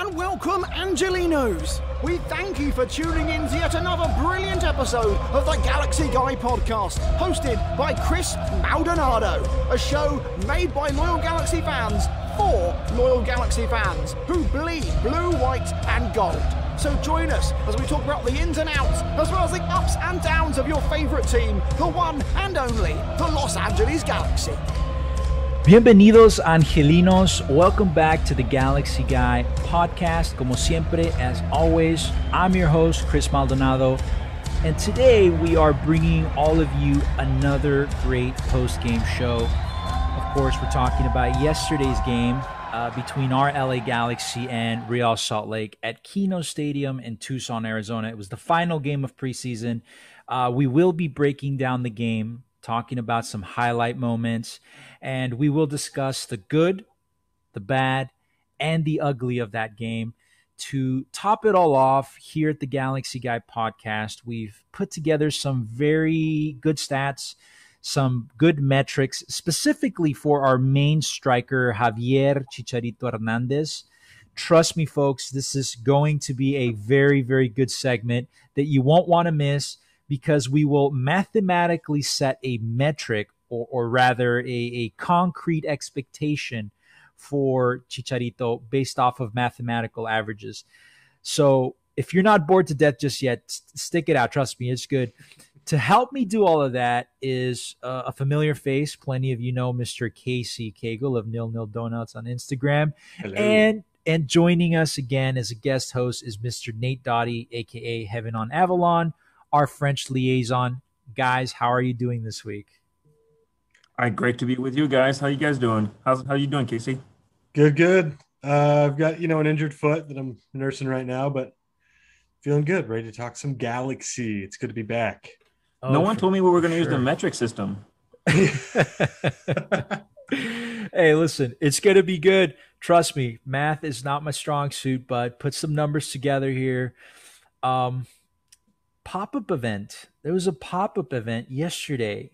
and welcome Angelinos. We thank you for tuning in to yet another brilliant episode of the Galaxy Guy podcast, hosted by Chris Maldonado, a show made by loyal Galaxy fans for loyal Galaxy fans who bleed blue, white and gold. So join us as we talk about the ins and outs, as well as the ups and downs of your favourite team, the one and only, the Los Angeles Galaxy. Bienvenidos, Angelinos. Welcome back to the Galaxy Guy podcast. Como siempre, as always, I'm your host, Chris Maldonado. And today we are bringing all of you another great post-game show. Of course, we're talking about yesterday's game between our LA Galaxy and Real Salt Lake at Keno Stadium in Tucson, Arizona. It was the final game of preseason. We will be breaking down the game, talking about some highlight moments, and we will discuss the good, the bad, and the ugly of that game. To top it all off, here at the Galaxy Guy podcast, we've put together some very good stats, some good metrics, specifically for our main striker, Javier Chicharito Hernandez. Trust me, folks, this is going to be a very, very good segment that you won't want to miss, because we will mathematically set a metric, or rather a concrete expectation for Chicharito based off of mathematical averages. So if you're not bored to death just yet, stick it out. Trust me, it's good. To help me do all of that is a familiar face. Plenty of you know Mr. Casey Cagle of Nil Nil Donuts on Instagram. Hello. And joining us again as a guest host is Mr. Nate Doughty, a.k.a. Heaven on Avalon, our French liaison. Guys, how are you doing this week? All right, great to be with you guys. How you guys doing? How you doing, Casey? Good. I've got, an injured foot that I'm nursing right now, but feeling good, ready to talk some Galaxy. It's good to be back. No one told me we were going to use the metric system. Hey, listen, it's going to be good. Trust me, math is not my strong suit, but put some numbers together here. Pop-up event. There was a pop-up event yesterday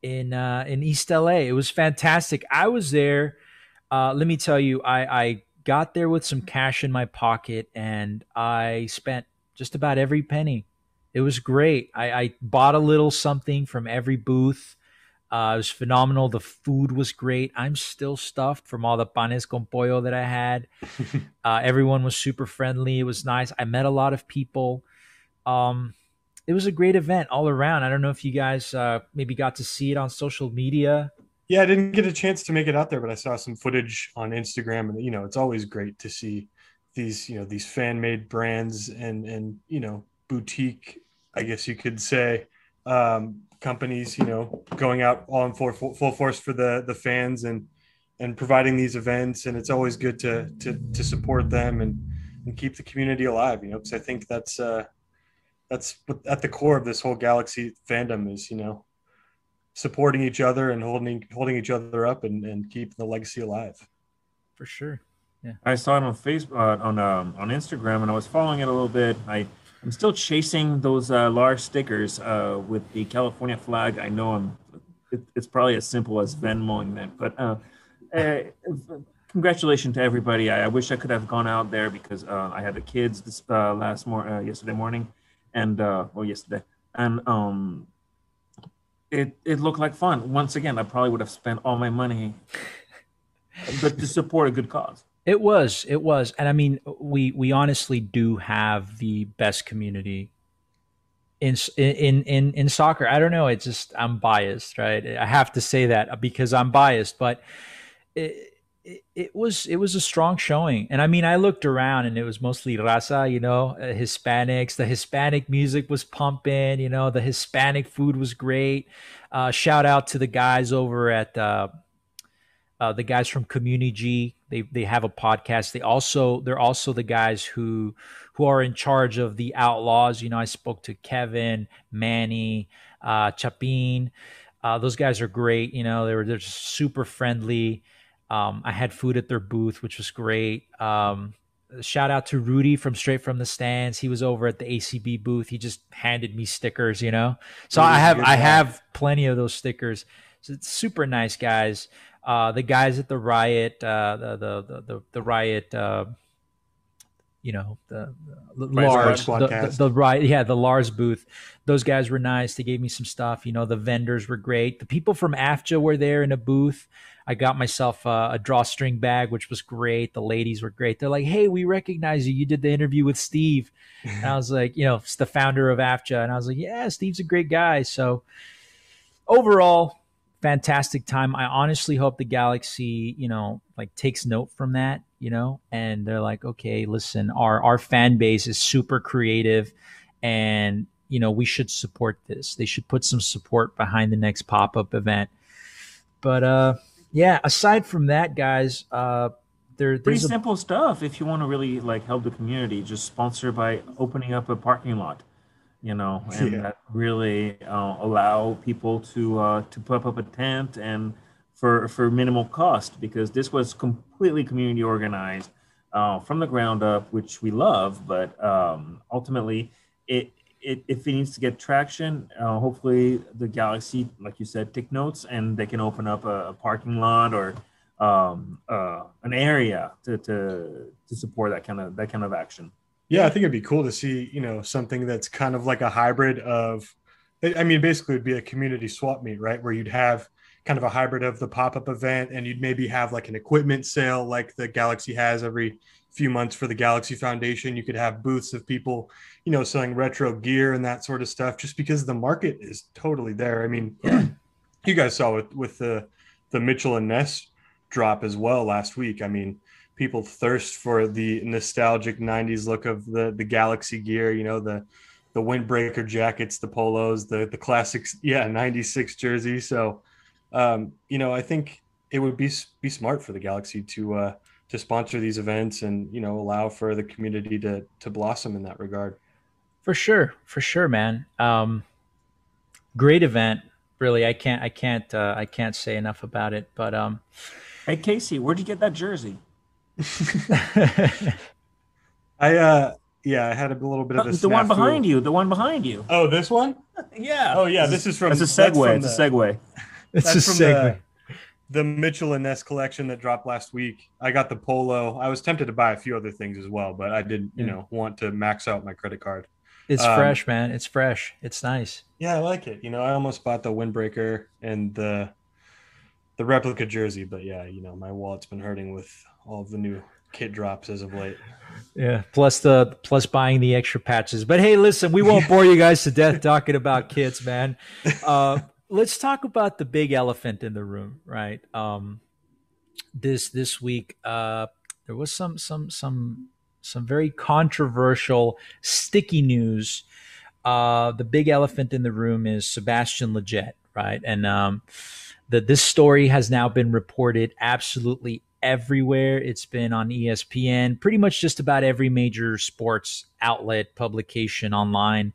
in East LA. It was fantastic. I was there. Let me tell you, I got there with some cash in my pocket, and I spent just about every penny. It was great. I bought a little something from every booth. It was phenomenal. The food was great. I'm still stuffed from all the panes con pollo that I had. Everyone was super friendly. It was nice. I met a lot of people. It was a great event all around. I don't know if you guys maybe got to see it on social media. Yeah, I didn't get a chance to make it out there, but I saw some footage on Instagram, and it's always great to see these fan-made brands and boutique, I guess you could say, companies, going out all in full force for the fans and providing these events. And it's always good to support them and keep the community alive, because I think that's what at the core of this whole Galaxy fandom is, supporting each other and holding each other up and keeping the legacy alive. For sure. Yeah. I saw it on Facebook, on Instagram, and I was following it a little bit. I'm still chasing those large stickers with the California flag. I know it's probably as simple as Venmoing them, but congratulations to everybody. I wish I could have gone out there because I had the kids this yesterday morning, and yesterday, and it looked like fun. Once again, I probably would have spent all my money, but to support a good cause. It was. And I mean, we honestly do have the best community in soccer. I don't know. It's just, I'm biased, right? I have to say that because I'm biased, but it was a strong showing. And I mean, I looked around and it was mostly raza, Hispanics. The Hispanic music was pumping, the Hispanic food was great. Shout out to the guys over at the guys from Community G. They have a podcast. They're also the guys who are in charge of the Outlaws. I spoke to Kevin, Manny, Chapin. Those guys are great. They're just super friendly. I had food at their booth, which was great. Shout out to Rudy from Straight from the Stands. He was over at the ACB booth. He just handed me stickers, So I have plenty of those stickers. So it's super nice guys. The guys at the Riot, the Riot Lars, Squadcast. the Lars booth. Those guys were nice. They gave me some stuff. The vendors were great. The people from AFJA were there in a booth. I got myself a drawstring bag, which was great. The ladies were great. They're like, "Hey, we recognize you. You did the interview with Steve." And I was like, it's the founder of AFJA. And I was like, "Yeah, Steve's a great guy." So overall, fantastic time. I honestly hope the Galaxy, takes note from that, and they're like, okay, listen, our fan base is super creative, and we should support this. They should put some support behind the next pop-up event. But yeah, aside from that, guys, there's pretty simple stuff. If you want to really help the community, just sponsor by opening up a parking lot. That really allow people to put up a tent and for minimal cost, because this was completely community organized from the ground up, which we love. But ultimately, if it needs to get traction, hopefully the Galaxy, like you said, take notes, and they can open up a parking lot or an area to support that kind of action. Yeah, I think it'd be cool to see, something that's kind of like a hybrid of, basically it'd be a community swap meet, right? Where you'd have kind of a hybrid of the pop-up event, and you'd maybe have like an equipment sale like the Galaxy has every few months for the Galaxy Foundation. You could have booths of people, selling retro gear and that sort of stuff, just because the market is totally there. You guys saw with the Mitchell and Ness drop as well last week. People thirst for the nostalgic 90s look of the Galaxy gear, the windbreaker jackets, the polos, the classics, 96 jersey. So, I think it would be smart for the Galaxy to sponsor these events and, allow for the community to blossom in that regard. For sure, man. Great event. Really, I can't say enough about it. But hey, Casey, where'd you get that jersey? I had a little bit of a the one behind you. Oh, this one? Yeah. Oh, yeah. This is from. It's a segue. It's a segue. It's a segue. The Mitchell and Ness collection that dropped last week. I got the polo. I was tempted to buy a few other things as well, but I didn't, want to max out my credit card. It's fresh, man. It's fresh. It's nice. Yeah, I like it. I almost bought the windbreaker and the replica jersey, but yeah, my wallet's been hurting with all of the new kit drops as of late. Yeah, plus buying the extra patches. But hey, listen, we won't bore you guys to death talking about kits, man. Let's talk about the big elephant in the room, right? This week, there was some very controversial, sticky news. The big elephant in the room is Sebastian Lletget, right? And this story has now been reported absolutely everywhere. It's been on ESPN, pretty much just about every major sports outlet, publication online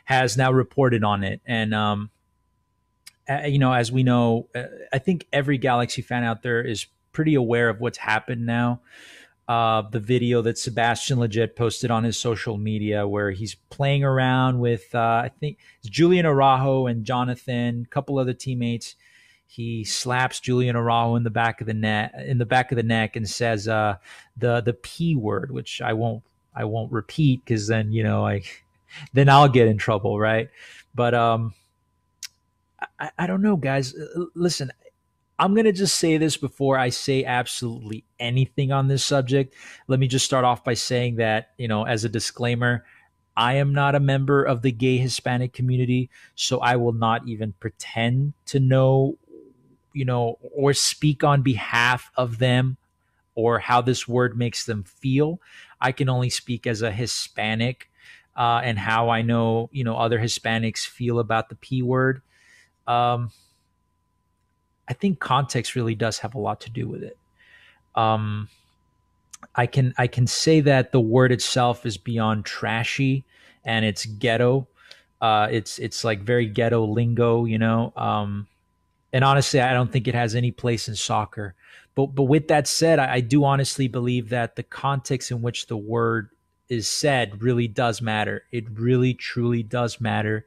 has now reported on it. And, as we know, I think every Galaxy fan out there is pretty aware of what's happened now. The video that Sebastian Lletget posted on his social media where he's playing around with, I think it's Julian Araujo and Jonathan, a couple other teammates. He slaps Julian Araujo in the back of the neck and says the P word, which I won't repeat because then then I'll get in trouble, right? But I don't know, guys. Listen, I'm gonna just say this before I say absolutely anything on this subject. Let me just start off by saying that as a disclaimer, I am not a member of the gay Hispanic community, so I will not even pretend to know or speak on behalf of them or how this word makes them feel. I can only speak as a Hispanic and how I know, other Hispanics feel about the P word. I think context really does have a lot to do with it. I can say that the word itself is beyond trashy and it's ghetto. It's like very ghetto lingo, and honestly, I don't think it has any place in soccer. But with that said, I do honestly believe that the context in which the word is said really does matter. It really, truly does matter.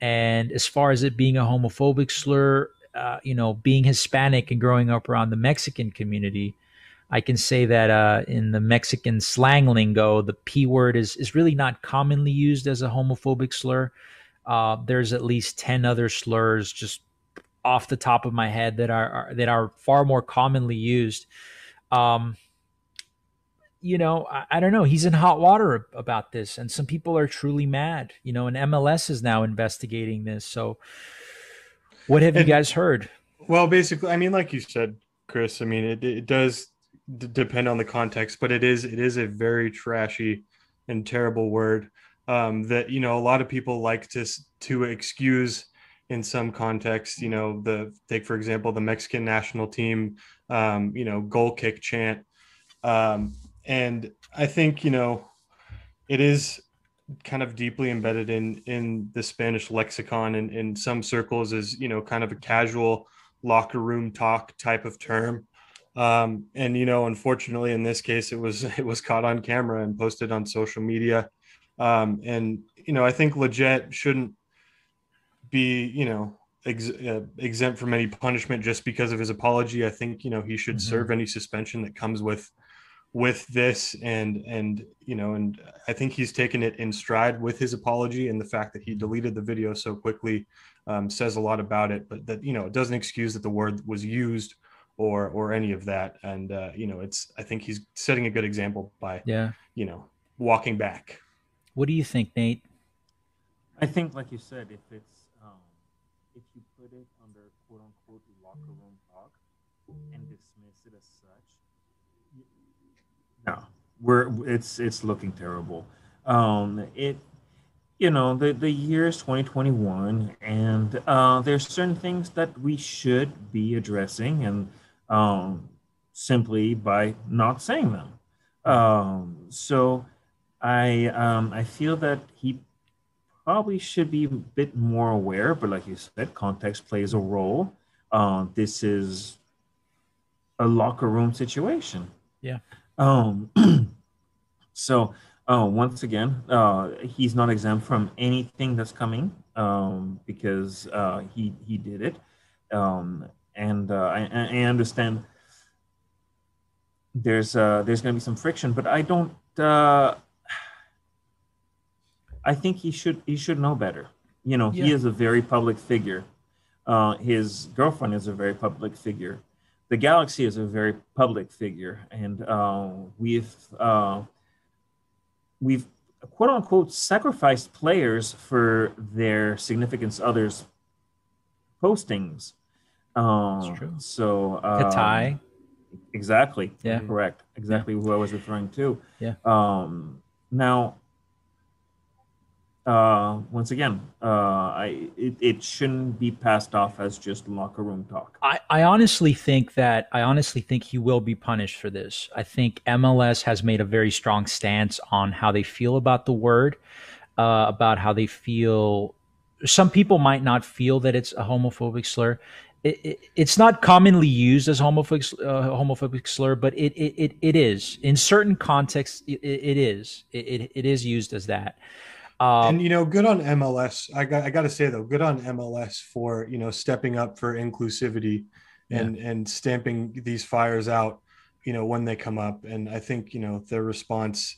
And as far as it being a homophobic slur, being Hispanic and growing up around the Mexican community, I can say that in the Mexican slang lingo, the P word is really not commonly used as a homophobic slur. There's at least 10 other slurs just off the top of my head that are far more commonly used. I don't know. He's in hot water about this, and some people are truly mad. And MLS is now investigating this. So, what have you guys heard? Well, basically, I mean, like you said, Chris, I mean, it does depend on the context, but it is a very trashy and terrible word that a lot of people like to excuse in some context. Take for example the Mexican national team, goal kick chant. And I think, it is kind of deeply embedded in the Spanish lexicon and in some circles is, kind of a casual locker room talk type of term. And, unfortunately, in this case, it was caught on camera and posted on social media. And, I think Lletget shouldn't be, exempt from any punishment just because of his apology. I think, he should serve any suspension that comes with this, and I think he's taken it in stride with his apology, and the fact that he deleted the video so quickly says a lot about it. But that it doesn't excuse that the word was used or any of that. And I think he's setting a good example by walking back. What do you think, Nate? I think, like you said, if you put it under quote unquote locker room talk and dismiss it as such, no, it's looking terrible. The year is 2021, and there's certain things that we should be addressing, and simply by not saying them. So I feel that he probably should be a bit more aware, but like you said, context plays a role. This is a locker room situation. Yeah. So once again, he's not exempt from anything that's coming because he did it. And I understand there's going to be some friction, but I don't. I think he should know better. He is a very public figure. His girlfriend is a very public figure. The Galaxy is a very public figure, and we've quote unquote sacrificed players for their significant others' postings. That's true. So Katai. Exactly. Yeah. Correct. Exactly who I was referring to. Yeah. Now, once again, it shouldn't be passed off as just locker room talk. I honestly think he will be punished for this. I think MLS has made a very strong stance on how they feel about the word, about how they feel. Some people might not feel that it's a homophobic slur. It's not commonly used as homophobic slur, but it is in certain contexts. It is used as that. And good on MLS. I got to say though, good on MLS for stepping up for inclusivity and stamping these fires out, when they come up. And I think their response,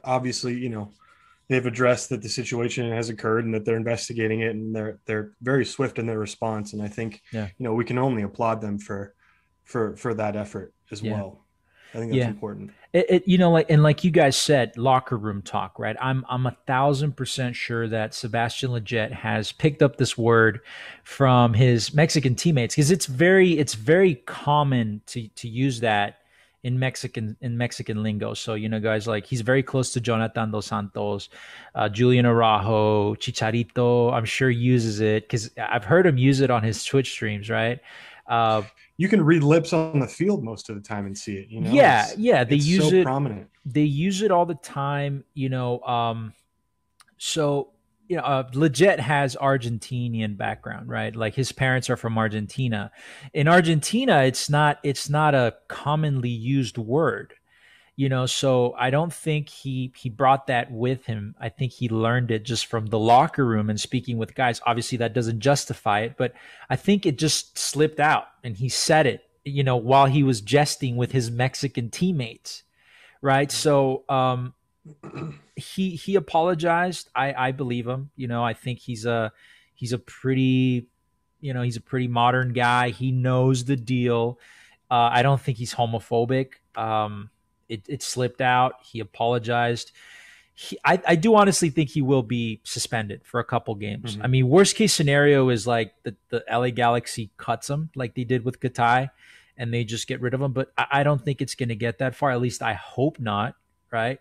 obviously, they've addressed that the situation has occurred and that they're investigating it, and they're very swift in their response. And I think we can only applaud them for that effort as well. I think that's important. Like you guys said, locker room talk, right? I'm 1,000% sure that Sebastian Lletget has picked up this word from his Mexican teammates, because it's very common to use that in Mexican lingo. So guys, like, he's very close to Jonathan Dos Santos, Julian Araujo, Chicharito. I'm sure uses it because I've heard him use it on his Twitch streams, right? You can read lips on the field most of the time and see it. They use so it. Prominent. They use it all the time. Lletget has Argentinian background, right? Like, his parents are from Argentina. In Argentina, it's not a commonly used word. So I don't think he brought that with him. I think he learned it just from the locker room and speaking with guys. Obviously, that doesn't justify it, but I think it just slipped out and he said it. while he was jesting with his Mexican teammates, right? So he apologized. I believe him. I think he's a pretty he's a pretty modern guy. He knows the deal. I don't think he's homophobic. It slipped out. He apologized. I do honestly think he will be suspended for a couple games. I mean, worst case scenario is like the LA Galaxy cuts him like they did with Katai and they just get rid of him. But I don't think it's going to get that far. At least I hope not. Right.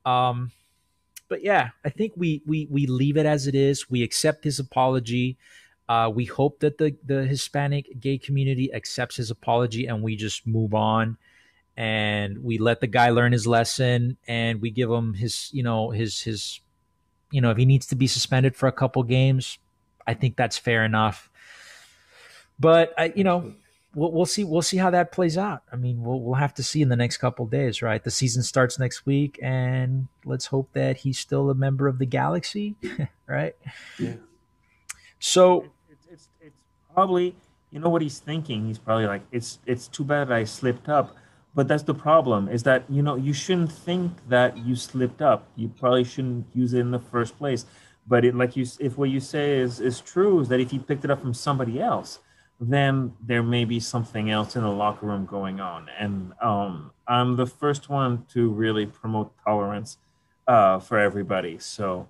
But yeah, I think we leave it as it is. We accept his apology. We hope that the Hispanic gay community accepts his apology and we just move on. And we let the guy learn his lesson, and we give him his if he needs to be suspended for a couple games, I think that's fair enough. But we'll see. We'll see how that plays out. I mean, we'll have to see in the next couple of days, right? The season starts next week, and let's hope that he's still a member of the Galaxy, right? Yeah. So it's probably what he's thinking. He's probably like, it's too bad I slipped up. But that's the problem, is that, you shouldn't think that you slipped up. You probably shouldn't use it in the first place. But if what you say is true, is that if he picked it up from somebody else, then there may be something else in the locker room going on. And I'm the first one to really promote tolerance for everybody. So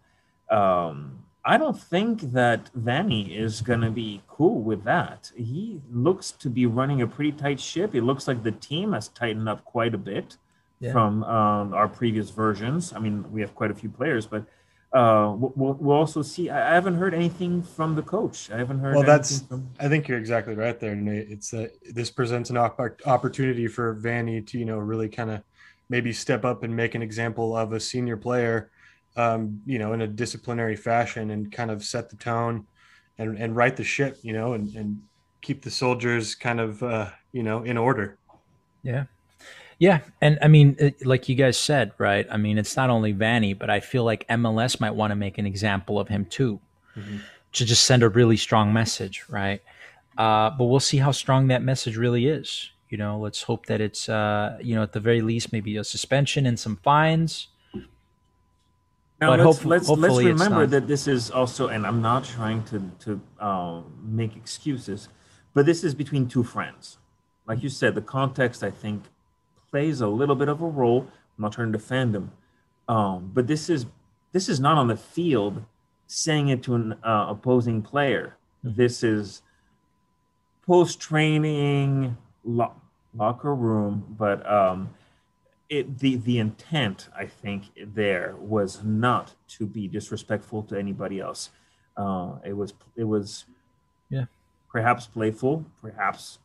I don't think that Vanny is going to be cool with that. He looks to be running a pretty tight ship. It looks like the team has tightened up quite a bit from our previous versions. I mean, we have quite a few players, but we'll also see. I haven't heard anything from the coach. I haven't heard I think you're exactly right there, Nate. It's this presents an opportunity for Vanny to, really kind of maybe step up and make an example of a senior player, in a disciplinary fashion and kind of set the tone and right the ship, and keep the soldiers kind of, in order. Yeah. Yeah. And I mean, like you guys said, right? I mean, it's not only Vanny, but I feel like MLS might want to make an example of him too, to just send a really strong message, right? But we'll see how strong that message really is. Let's hope that it's, at the very least, maybe a suspension and some fines. Now, let's remember that this is also, and I'm not trying to make excuses, but this is between two friends. Like you said, the context, I think, plays a little bit of a role. I'm not trying to defend him, but this is not on the field saying it to an opposing player. This is post-training locker room, but the intent, I think, there was not to be disrespectful to anybody else. It was perhaps playful, perhaps,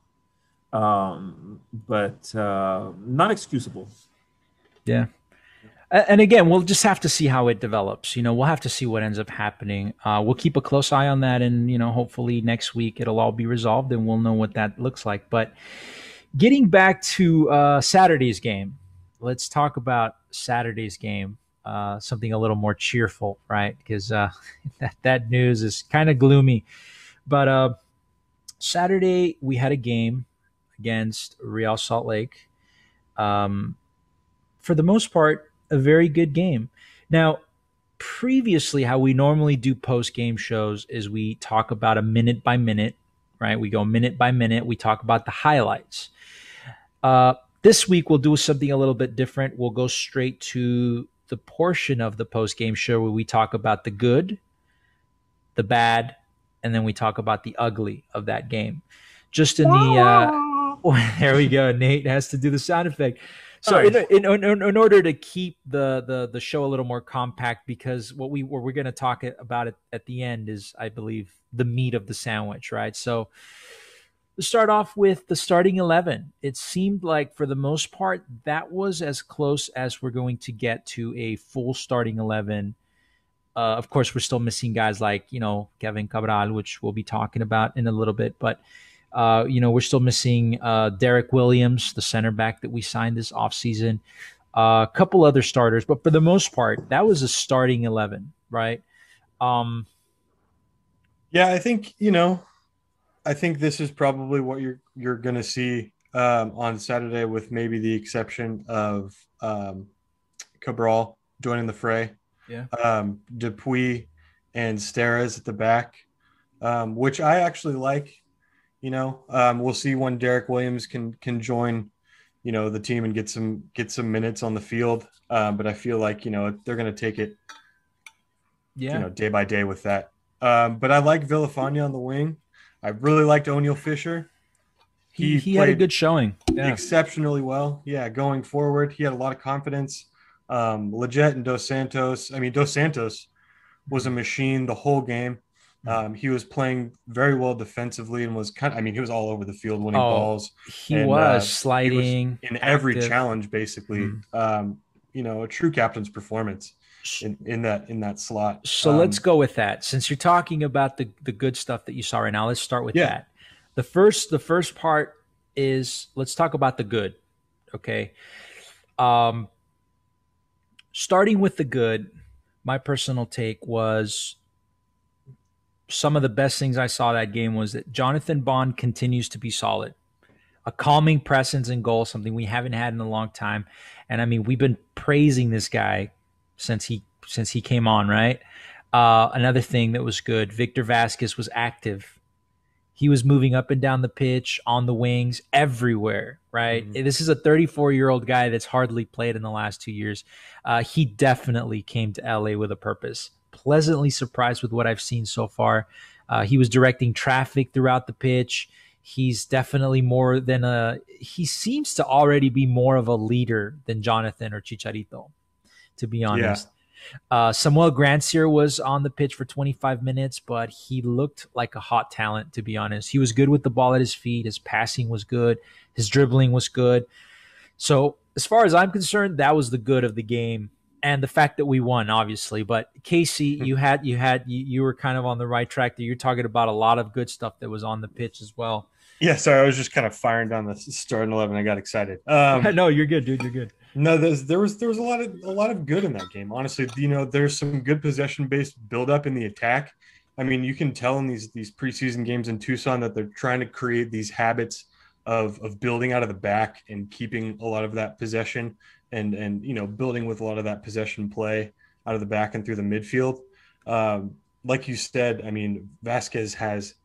but not excusable. Yeah. And again, we'll just have to see how it develops. We'll have to see what ends up happening. We'll keep a close eye on that, and hopefully next week it'll all be resolved, and we'll know what that looks like. But getting back to Saturday's game. Let's talk about Saturday's game, something a little more cheerful, right? Because that news is kind of gloomy. But Saturday, we had a game against Real Salt Lake. For the most part, a very good game. Now, previously, how we normally do post-game shows is we talk about a minute by minute, right? We go minute by minute. We talk about the highlights. This week, we'll do something a little bit different. We'll go straight to the portion of the post-game show where we talk about the good, the bad, and then we talk about the ugly of that game. Just in the there we go. Nate has to do the sound effect. So in order to keep the show a little more compact, because what we're going to talk about it at the end is, I believe, the meat of the sandwich, right? So let's start off with the starting 11. It seemed like, for the most part, that was as close as we're going to get to a full starting 11. Of course, we're still missing guys like, Kevin Cabral, which we'll be talking about in a little bit. But, we're still missing Derek Williams, the center back that we signed this offseason. A couple other starters. But for the most part, that was a starting 11, right? Yeah, I think, I think this is probably what you're going to see on Saturday, with maybe the exception of Cabral joining the fray. Yeah. Dupuis and Steres at the back, which I actually like. We'll see when Derek Williams can join, the team and get some minutes on the field. But I feel like they're going to take it, day by day with that. But I like Villafania on the wing. I really liked O'Neal Fisher. He had a good showing. Yeah. Exceptionally well. Yeah, going forward, he had a lot of confidence. Leggett and Dos Santos. I mean, Dos Santos was a machine the whole game. He was playing very well defensively and was he was all over the field winning balls. He was sliding he was in every challenge, basically. A true captain's performance in that slot. So let's go with that. Since you're talking about the good stuff that you saw right now, let's start with that. The first part is, let's talk about the good. Okay. Starting with the good, my personal take was, some of the best things I saw that game was that Jonathan Bond continues to be solid. A calming presence in goal, something we haven't had in a long time. And I mean, we've been praising this guy since he came on, right? Another thing that was good, Victor Vasquez was active. He was moving up and down the pitch, on the wings, everywhere, right? Mm-hmm. This is a 34-year-old guy that's hardly played in the last 2 years. He definitely came to LA with a purpose. Pleasantly surprised with what I've seen so far. He was directing traffic throughout the pitch. He's definitely more than he seems to already be more of a leader than Jonathan or Chicharito, to be honest. Yeah. Samuel Grandsir was on the pitch for 25 minutes, but he looked like a hot talent, to be honest. He was good with the ball at his feet. His passing was good. His dribbling was good. So as far as I'm concerned, that was the good of the game. And the fact that we won, obviously. But Casey, you were kind of on the right track there. You're talking about a lot of good stuff that was on the pitch as well. Yeah, sorry, I was just kind of firing down the starting 11. I got excited. No, you're good, dude. You're good. No, there was a lot of good in that game. Honestly, there's some good possession-based build-up in the attack. I mean, you can tell in these preseason games in Tucson that they're trying to create these habits of building out of the back and keeping a lot of that possession and building with a lot of that possession play out of the back and through the midfield. Like you said, I mean, Vasquez has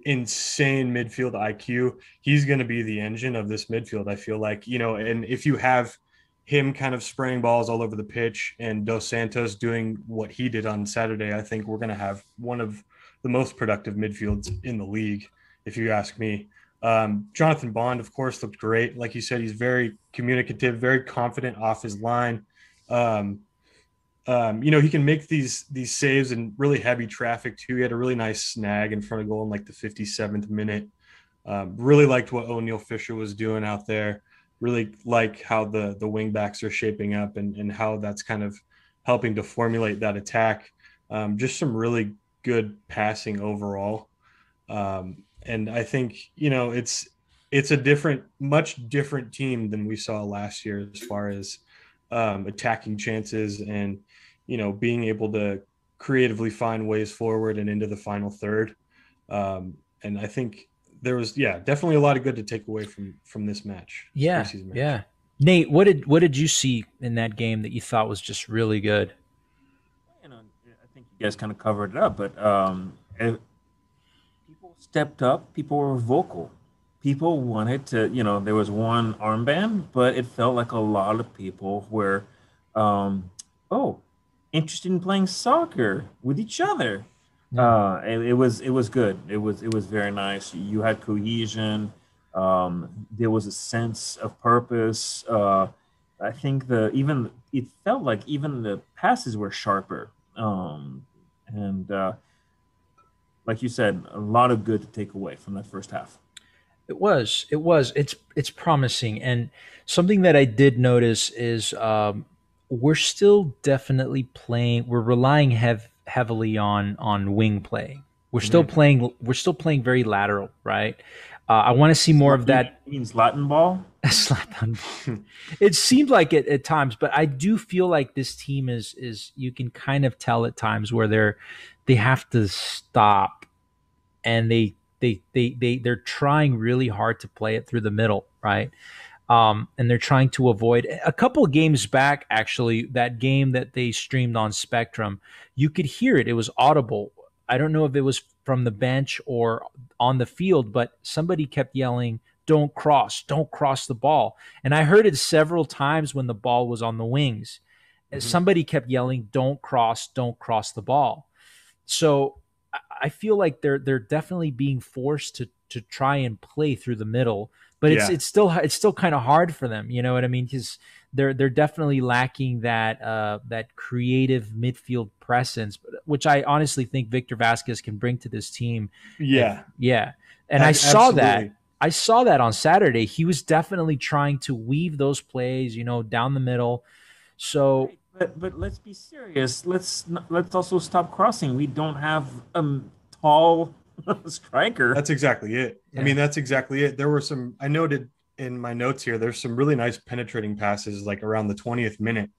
insane midfield IQ. He's going to be the engine of this midfield, I feel like, and if you have him kind of spraying balls all over the pitch and Dos Santos doing what he did on Saturday, I think we're going to have one of the most productive midfields in the league, if you ask me. Jonathan Bond, of course, looked great. Like you said, he's very communicative, very confident off his line. He can make these saves in really heavy traffic too. He had a really nice snag in front of goal in like the 57th minute. Really liked what O'Neal Fisher was doing out there. Really like how the wing backs are shaping up and how that's kind of helping to formulate that attack. Just some really good passing overall. And I think, it's a much different team than we saw last year as far as attacking chances and, being able to creatively find ways forward and into the final third. And I think there was, definitely a lot of good to take away from this match. Yeah. Yeah. Nate, what did you see in that game that you thought was just really good? I think you guys kind of covered it up, but people stepped up. People were vocal. People wanted to, there was one armband, but it felt like a lot of people were, interested in playing soccer with each other. It was good. It was very nice. You had cohesion. There was a sense of purpose. I think it felt like even the passes were sharper. And like you said, a lot of good to take away from that first half. It was. It's promising. And something that I did notice is we're still definitely playing. We're relying heavily on wing play. We're still playing. We're still playing very lateral, right? I want to see more of that. You mean Zlatan ball? Zlatan ball. It seemed like it at times, but I do feel like this team is. You can kind of tell at times where they have to stop, and they're trying really hard to play it through the middle. right? And they're trying to avoid a couple of games back. Actually, that game that they streamed on Spectrum, you could hear it. It was audible. I don't know if it was from the bench or on the field, but somebody kept yelling, don't cross the ball. And I heard it several times when the ball was on the wings. Somebody kept yelling, don't cross the ball. So I feel like they're definitely being forced to try and play through the middle, but it's still kind of hard for them. You know what I mean? Because they're definitely lacking that creative midfield presence, which I honestly think Victor Vasquez can bring to this team. Yeah. And I saw that on Saturday. He was definitely trying to weave those plays, down the middle. So, but let's be serious. Let's also stop crossing. We don't have a tall striker. That's exactly it. Yeah. I mean, that's exactly it. There were some, I noted in my notes here, there's some really nice penetrating passes like around the 20th minute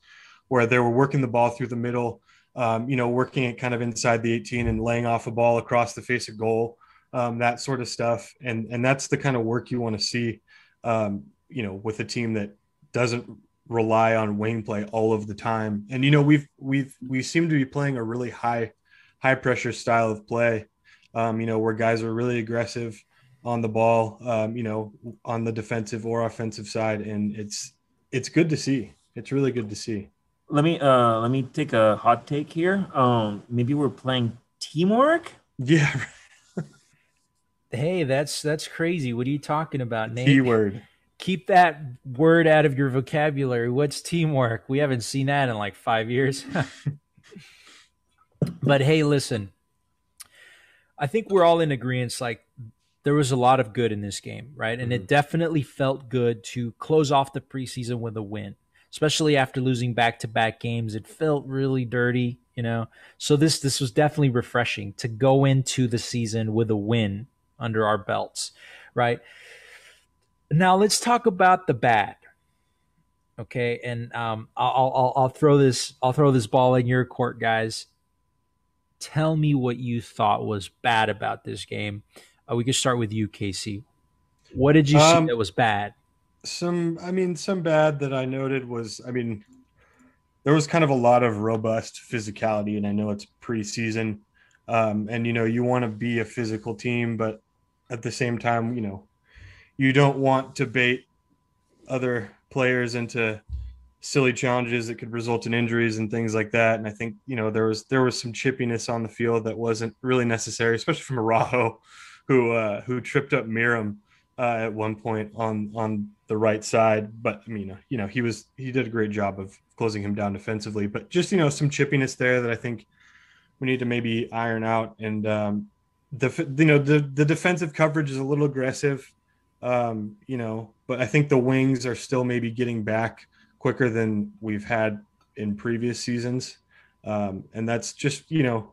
where they were working the ball through the middle, working it kind of inside the 18 and laying off a ball across the face of goal, that sort of stuff. And that's the kind of work you want to see, with a team that doesn't rely on wing play all of the time. And, we seem to be playing a really high pressure style of play, where guys are really aggressive on the ball, on the defensive or offensive side. And it's good to see. It's really good to see. Let me take a hot take here. Maybe we're playing teamwork. Yeah. Hey, that's crazy. What are you talking about, Nate? Keyword. Keep that word out of your vocabulary. What's teamwork? We haven't seen that in like 5 years. But hey, listen, I think we're all in agreement. Like, there was a lot of good in this game, right? And it definitely felt good to close off the preseason with a win, especially after losing back-to-back games. It felt really dirty, So this was definitely refreshing to go into the season with a win under our belts, right? Now let's talk about the bad. Okay, and I'll throw this ball in your court, guys. Tell me what you thought was bad about this game. We could start with you, Casey. What did you see that was bad? Some bad that I noted was, there was kind of a lot of robust physicality, and I know it's preseason, and you want to be a physical team, but at the same time, you don't want to bait other players into silly challenges that could result in injuries and things like that. And I think, there was some chippiness on the field that wasn't really necessary, especially from Araujo, who tripped up Miram at one point on the right side. But he did a great job of closing him down defensively, but just, some chippiness there that I think we need to maybe iron out. And the defensive coverage is a little aggressive. But I think the wings are still maybe getting back quicker than we've had in previous seasons. And that's just,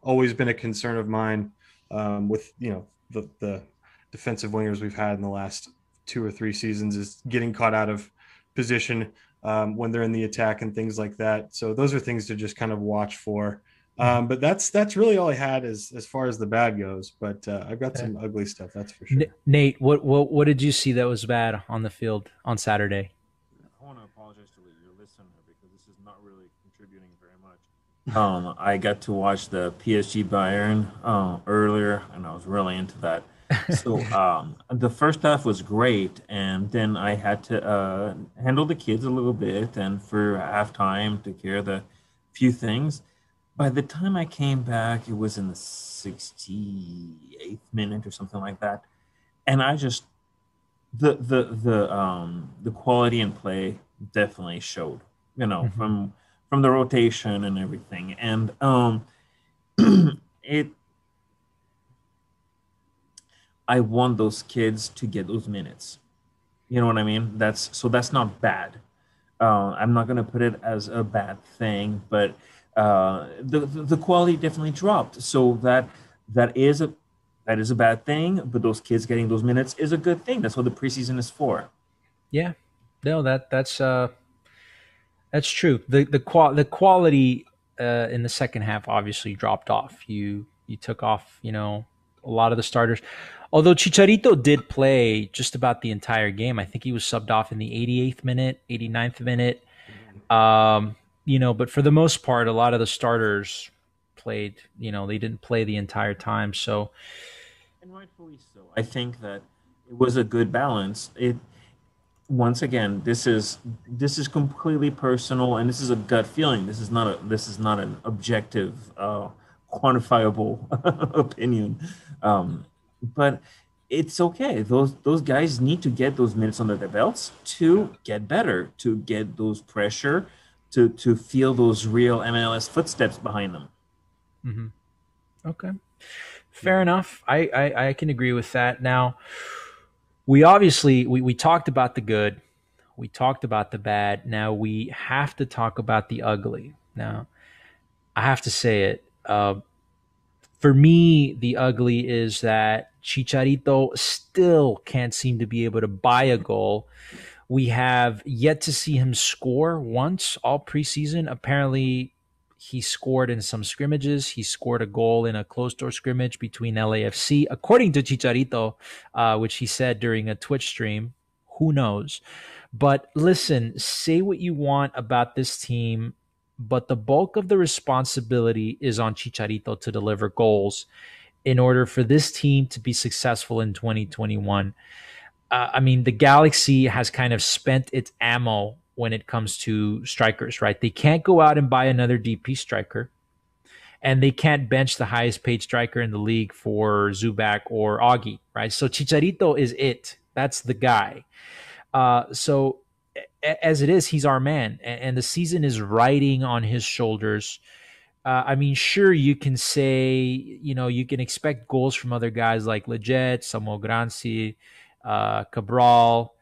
always been a concern of mine, with, the defensive wingers we've had in the last 2 or 3 seasons is getting caught out of position, when they're in the attack and things like that. So those are things to just kind of watch for. But that's really all I had as far as the bad goes. But I've got some ugly stuff, that's for sure. Nate, what did you see that was bad on the field on Saturday? I want to apologize to your listener because this is not really contributing very much. I got to watch the PSG Bayern earlier, and I was really into that. So the first half was great, and then I had to handle the kids a little bit, and for halftime took care of the few things. By the time I came back, it was in the 68th minute or something like that, and I just the quality in play definitely showed, from the rotation and everything, and I want those kids to get those minutes. You know what I mean? That's not bad. I'm not gonna put it as a bad thing, but the quality definitely dropped. So that is a bad thing, but those kids getting those minutes is a good thing. That's what the preseason is for. Yeah, no, that's true. The quality in the second half obviously dropped off. You took off, a lot of the starters. Although Chicharito did play just about the entire game. I think he was subbed off in the 88th minute, 89th minute. But for the most part, a lot of the starters played, they didn't play the entire time. So, and rightfully so. I think that it was a good balance. Once again, this is completely personal, and this is a gut feeling. This is not an objective, quantifiable opinion. But it's okay. Those guys need to get those minutes under their belts to get better, to get those pressure, to feel those real MLS footsteps behind them. Mm-hmm. Okay, fair enough. I can agree with that. Now, we obviously we talked about the good, we talked about the bad. Now we have to talk about the ugly. Now, I have to say it. For me, the ugly is that Chicharito still can't seem to be able to buy a goal. We have yet to see him score once all preseason. Apparently, he scored in some scrimmages. He scored a goal in a closed-door scrimmage between LAFC, according to Chicharito, which he said during a Twitch stream. Who knows? But listen, say what you want about this team, but the bulk of the responsibility is on Chicharito to deliver goals in order for this team to be successful in 2021. The Galaxy has kind of spent its ammo when it comes to strikers, right? They can't go out and buy another DP striker, and they can't bench the highest paid striker in the league for Zubac or Augie, right? So Chicharito is it. That's the guy. So as it is, he's our man, and the season is riding on his shoulders. Sure, you can say, you can expect goals from other guys like Leggett, Samuel Granci, Cabral,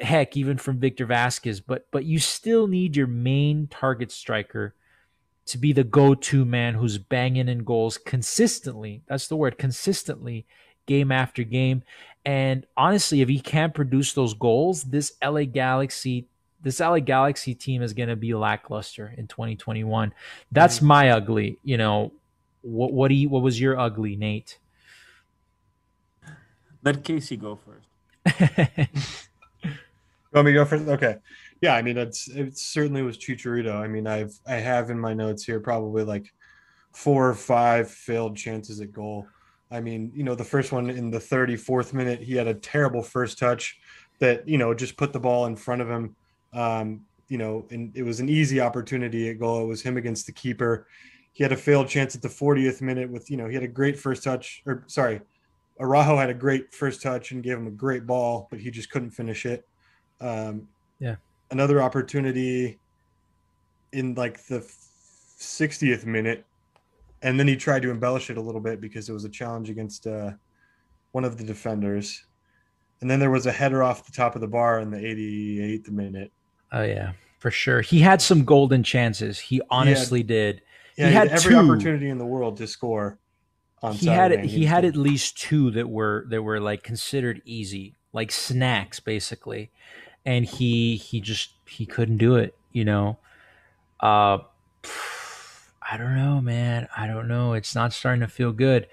heck, even from Victor Vasquez, but you still need your main target striker to be the go-to man who's banging in goals consistently. That's the word, consistently, game after game. And honestly, if he can't produce those goals, this LA Galaxy team is going to be lackluster in 2021. That's my ugly. What was your ugly, Nate? Let Casey go first. You want me to go first? Okay. Yeah, it certainly was Chicharito. I have in my notes here probably like 4 or 5 failed chances at goal. The first one in the 34th minute, he had a terrible first touch that, just put the ball in front of him. And it was an easy opportunity at goal. It was him against the keeper. He had a failed chance at the 40th minute with, he had a great first touch, Araujo had a great first touch and gave him a great ball, but he just couldn't finish it. Another opportunity in like the 60th minute, and then he tried to embellish it a little bit because it was a challenge against one of the defenders. And then there was a header off the top of the bar in the 88th minute. Oh, yeah, for sure. He had some golden chances. He honestly did. Yeah, he had every opportunity in the world to score. He had at least 2 that were like considered easy, like snacks basically, and he couldn't do it. I don't know, man. I don't know. It's not starting to feel good.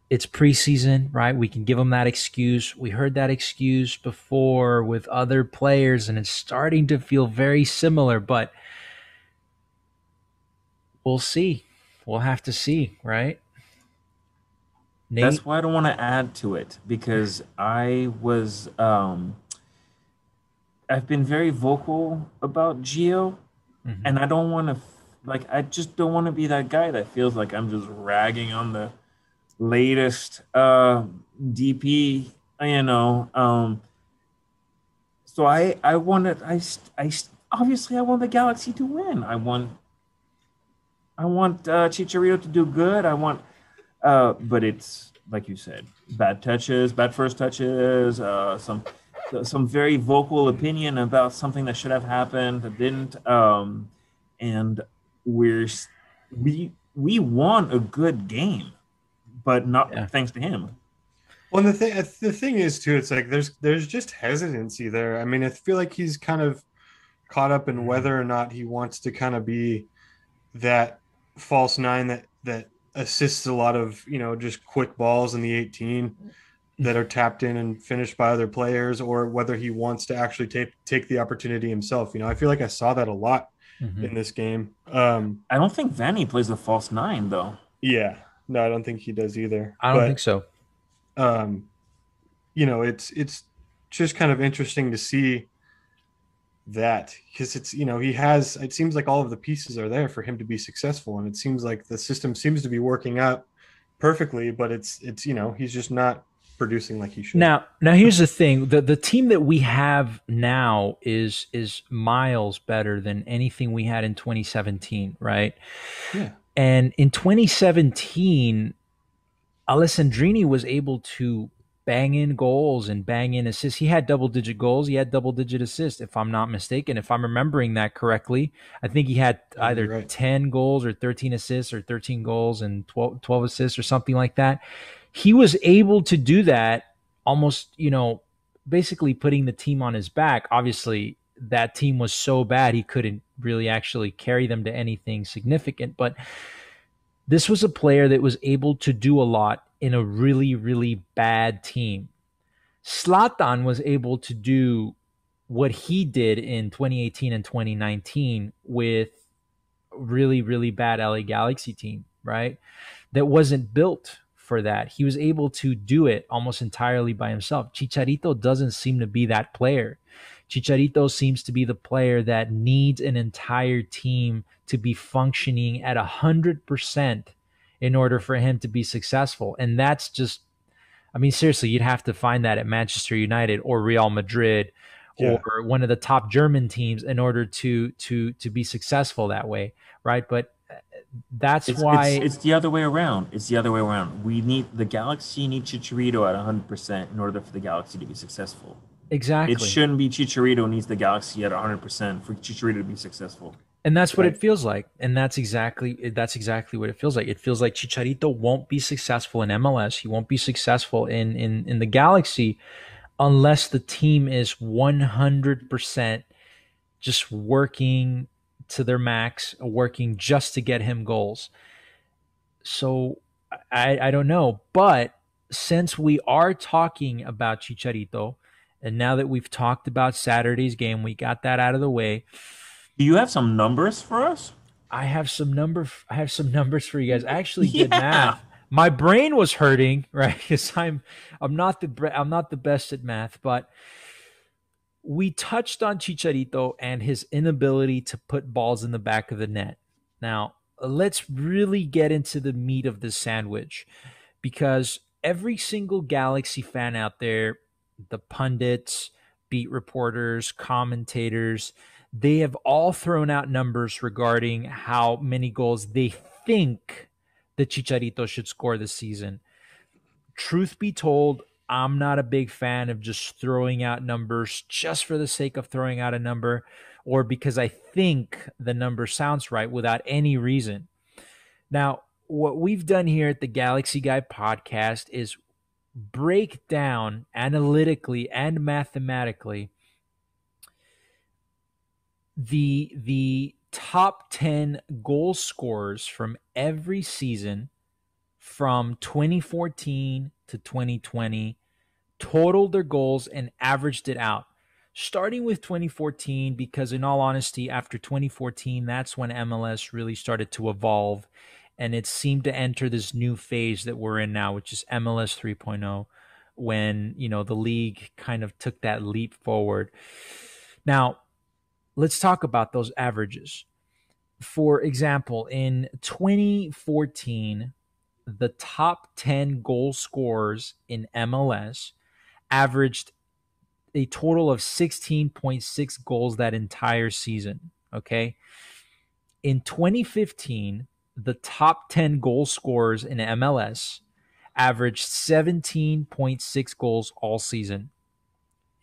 It's preseason, right? We can give him that excuse. We heard that excuse before with other players, and it's starting to feel very similar. But we'll see. We'll have to see, right? Nate? That's why I don't want to add to it, because I've been very vocal about Gio, and I don't want to, I just don't want to be that guy that feels like I'm just ragging on the latest DP, So I obviously I want the Galaxy to win. I want Chicharito to do good. But it's like you said, bad touches, bad first touches, some very vocal opinion about something that should have happened that didn't. And we won a good game, but not thanks to him. Well, the thing is too, it's like there's just hesitancy there. I feel like he's kind of caught up in whether or not he wants to kind of be that false nine that assists a lot of, just quick balls in the 18 that are tapped in and finished by other players, or whether he wants to actually take the opportunity himself. I feel like I saw that a lot in this game. I don't think Vanny plays the false nine though. Yeah, no, I don't think he does either. I don't think so. It's just kind of interesting to see that, because it seems like all of the pieces are there for him to be successful, and it seems like the system seems to be working out perfectly, but it's he's just not producing like he should. Now here's the thing. The team that we have now is miles better than anything we had in 2017, right? Yeah. And in 2017, Alessandrini was able to bang in goals and bang in assists. He had double-digit goals. He had double-digit assists, if I'm not mistaken. If I'm remembering that correctly, I think he had either 10 goals or 13 assists, or 13 goals and 12 assists or something like that. He was able to do that, almost, basically putting the team on his back. Obviously, that team was so bad he couldn't really actually carry them to anything significant. But this was a player that was able to do a lot in a really, really bad team. Zlatan was able to do what he did in 2018 and 2019 with really, really bad LA Galaxy team, right? That wasn't built for that. He was able to do it almost entirely by himself. Chicharito doesn't seem to be that player. Chicharito seems to be the player that needs an entire team to be functioning at 100% in order for him to be successful. And that's just, seriously, you'd have to find that at Manchester United or Real Madrid or one of the top German teams in order to be successful that way, right? But that's why it's the other way around. It's the other way around. The Galaxy need Chicharito at 100% in order for the Galaxy to be successful. Exactly. It shouldn't be Chicharito needs the Galaxy at 100% for Chicharito to be successful. And that's what it feels like. And that's exactly what it feels like. It feels like Chicharito won't be successful in MLS. He won't be successful in the Galaxy unless the team is 100% just working to their max, working just to get him goals. So I don't know. But since we are talking about Chicharito, and now that we've talked about Saturday's game, we got that out of the way. Do you have some numbers for us? I have some numbers for you guys. I actually did math. My brain was hurting, right? Because I'm not the best at math, but we touched on Chicharito and his inability to put balls in the back of the net. Now, let's really get into the meat of this sandwich, because every single Galaxy fan out there, the pundits, beat reporters, commentators, they have all thrown out numbers regarding how many goals they think that Chicharito should score this season. Truth be told, I'm not a big fan of just throwing out numbers just for the sake of throwing out a number, or because I think the number sounds right without any reason. Now, what we've done here at the Galaxy Guy podcast is break down analytically and mathematically the top 10 goal scorers from every season from 2014 to 2020, totaled their goals and averaged it out. Starting with 2014, because in all honesty, after 2014, that's when MLS really started to evolve, and it seemed to enter this new phase that we're in now, which is MLS 3.0, when, the league kind of took that leap forward. Now, let's talk about those averages. For example, in 2014, the top 10 goal scorers in MLS averaged a total of 16.6 goals that entire season, okay? In 2015, the top 10 goal scorers in MLS averaged 17.6 goals all season.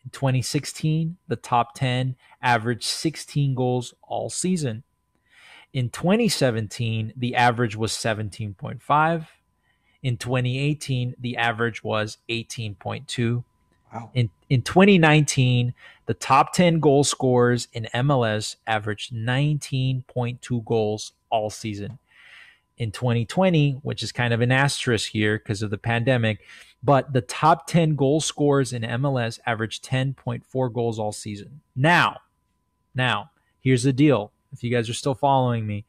In 2016, the top 10 averaged 16 goals all season. In 2017, the average was 17.5. In 2018, the average was 18.2. Wow. In 2019, the top 10 goal scorers in MLS averaged 19.2 goals all season. in 2020, which is kind of an asterisk year because of the pandemic. But the top 10 goal scorers in MLS averaged 10.4 goals all season. Now, here's the deal. If you guys are still following me,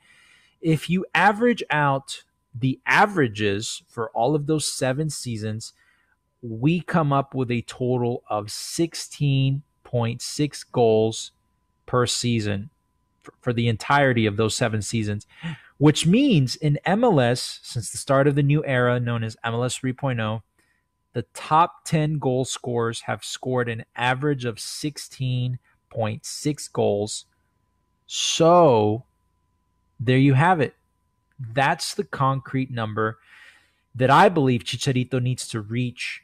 if you average out the averages for all of those 7 seasons, we come up with a total of 16.6 goals per season for the entirety of those 7 seasons, which means in MLS, since the start of the new era known as MLS 3.0, the top 10 goal scorers have scored an average of 16.6 goals. So there you have it. That's the concrete number that I believe Chicharito needs to reach.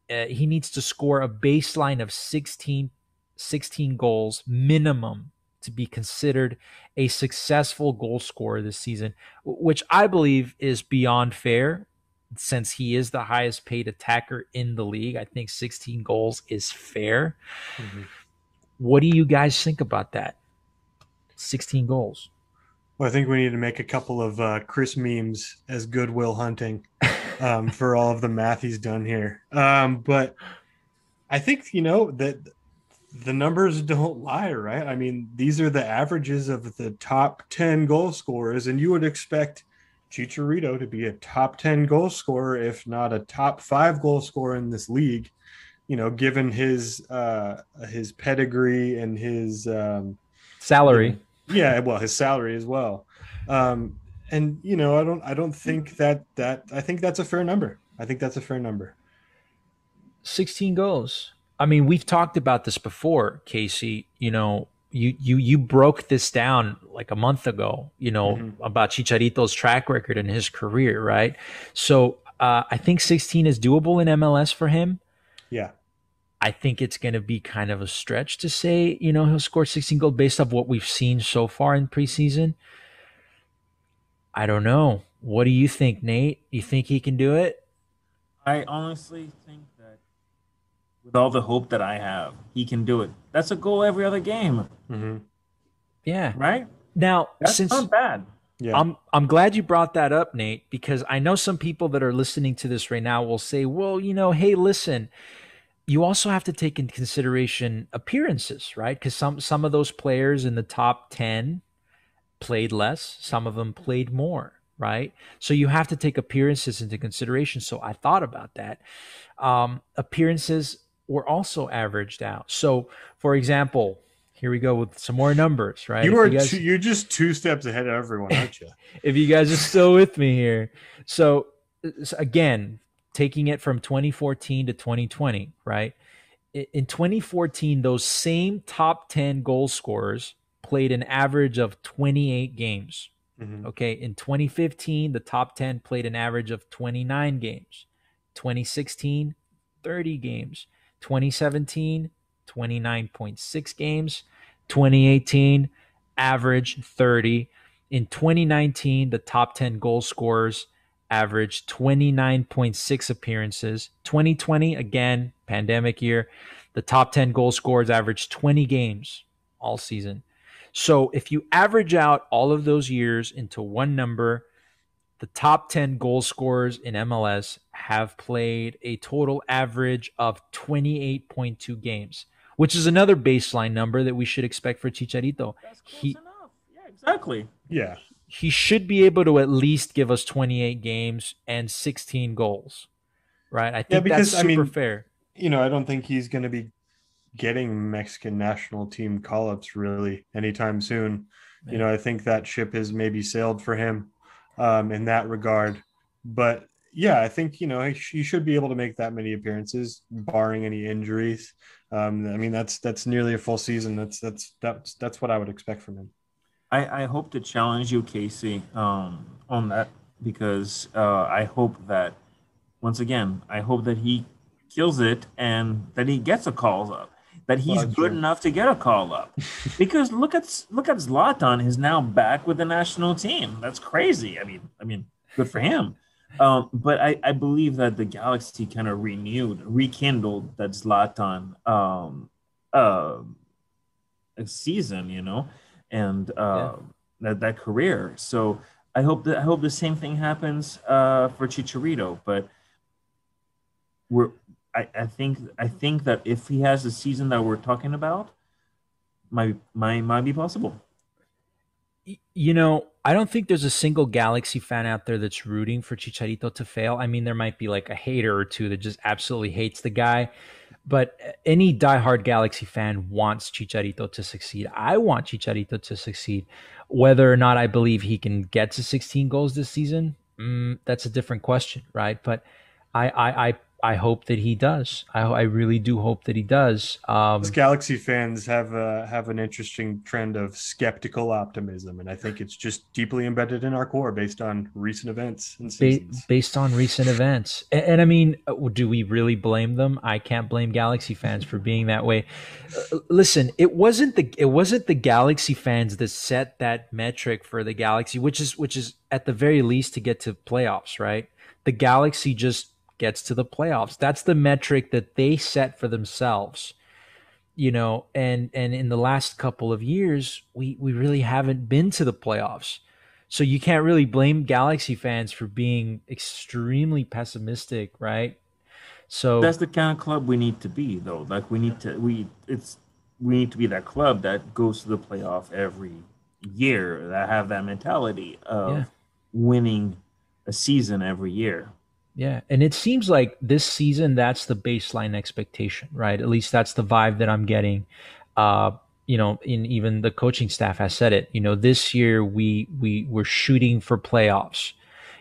He needs to score a baseline of 16 goals minimum to be considered a successful goal scorer this season, which I believe is beyond fair since he is the highest paid attacker in the league. I think 16 goals is fair. Mm-hmm. What do you guys think about that? 16 goals. Well, I think we need to make a couple of Chris memes as Goodwill Hunting for all of the math he's done here. But I think, that the numbers don't lie, right? I mean, these are the averages of the top 10 goal scorers, and you would expect Chicharito to be a top 10 goal scorer, if not a top 5 goal scorer in this league, given his pedigree and his salary. His salary as well. And I don't think that I think that's a fair number. 16 goals. I mean, we've talked about this before, Casey. You broke this down like a month ago, about Chicharito's track record and his career, right? So I think 16 is doable in MLS for him. Yeah. I think it's going to be kind of a stretch to say, he'll score 16 goals based off what we've seen so far in preseason. I don't know. What do you think, Nate? You think he can do it? I honestly think that with all the hope that I have, he can do it. That's a goal every other game. Mm-hmm. Yeah. Right? Now, that's not bad. Yeah. I'm glad you brought that up, Nate, because I know some people that are listening to this right now will say, well, hey, listen, you also have to take into consideration appearances, right? Because some of those players in the top 10 played less. Some of them played more, right? So you have to take appearances into consideration. So I thought about that. Appearances were also averaged out. So, for example, here we go with some more numbers, right? You're just 2 steps ahead of everyone, aren't you? If you guys are still with me here. So, again, taking it from 2014 to 2020, right? In 2014, those same top 10 goal scorers played an average of 28 games. Mm-hmm. Okay. In 2015, the top 10 played an average of 29 games. 2016, 30 games. 2017, 29.6 games. 2018, average 30. In 2019, the top 10 goal scorers averaged 29.6 appearances. 2020, again, pandemic year, the top 10 goal scorers averaged 20 games all season. So if you average out all of those years into one number, the top 10 goal scorers in MLS have played a total average of 28.2 games, which is another baseline number that we should expect for Chicharito. That's close enough. Yeah, exactly. Yeah. He should be able to at least give us 28 games and 16 goals, right? I think that's super fair. I don't think he's going to be getting Mexican national team call-ups really anytime soon. Man. I think that ship has maybe sailed for him in that regard. But yeah, I think, he should be able to make that many appearances, barring any injuries. That's nearly a full season. That's what I would expect from him. I hope to challenge you, Casey, on that, because I hope that, once again, he kills it and that he gets a call up, that he's good enough to get a call up. Because look at Zlatan is now back with the national team. That's crazy. I mean, good for him. But I believe that the Galaxy kind of rekindled that Zlatan season, and that career. So I hope the same thing happens for Chicharito. But we're I think that if he has the season that we're talking about, might be possible. You know, I don't think there's a single Galaxy fan out there that's rooting for Chicharito to fail. I mean, there might be like a hater or two that just absolutely hates the guy, but any diehard Galaxy fan wants Chicharito to succeed. I want Chicharito to succeed. Whether or not I believe he can get to 16 goals this season, that's a different question, right? But I hope that he does. I really do hope that he does. Us Galaxy fans have an interesting trend of skeptical optimism, and I think it's just deeply embedded in our core based on recent events and seasons. Based on recent events, and I mean, do we really blame them? I can't blame Galaxy fans for being that way. Listen, it wasn't the Galaxy fans that set that metric for the Galaxy, which is at the very least to get to playoffs, right? The Galaxy just gets to the playoffs. That's the metric that they set for themselves, you know, and in the last couple of years, we really haven't been to the playoffs. So you can't really blame Galaxy fans for being extremely pessimistic, right? So That's the kind of club we need to be, though. Like we need to be that club that goes to the playoff every year, that have that mentality of yeah. winning a season every year. Yeah, and it seems like this season that's the baseline expectation, right? At least that's the vibe that I'm getting. You know, in even the coaching staff has said it. You know, this year we were shooting for playoffs.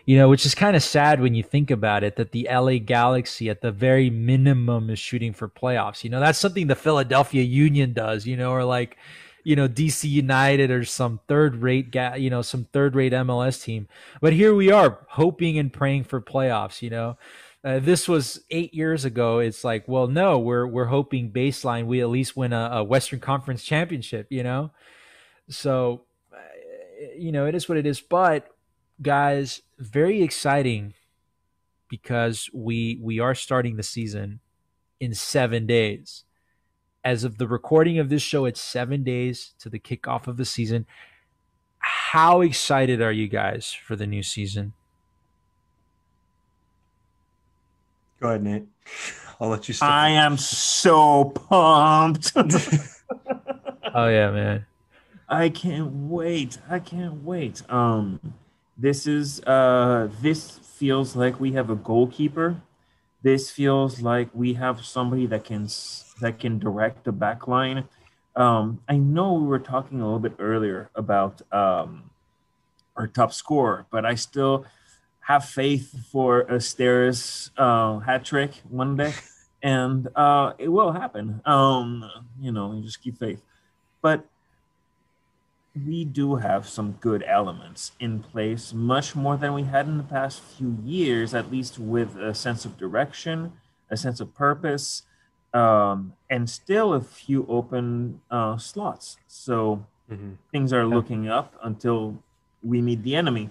You know, which is kind of sad when you think about it, that the LA Galaxy at the very minimum is shooting for playoffs. You know, that's something the Philadelphia Union does, you know, or like, you know, DC United or some third-rate MLS team. But here we are hoping and praying for playoffs, you know. This was 8 years ago. It's like, well, no, we're hoping baseline we at least win a Western Conference championship, you know. So, you know, it is what it is. But guys, very exciting because we are starting the season in 7 days. As of the recording of this show, it's 7 days to the kickoff of the season. How excited are you guys for the new season? Go ahead, Nate. I'll let you start. I am so pumped. Oh yeah, man. I can't wait. I can't wait. This feels like we have a goalkeeper. This feels like we have somebody that can direct the back line. I know we were talking a little bit earlier about our top scorer, but I still have faith for Asteris hat trick one day, and it will happen. You know, you just keep faith. But we do have some good elements in place, much more than we had in the past few years, at least with a sense of direction, a sense of purpose, and still a few open slots. So things are looking up until we meet the enemy.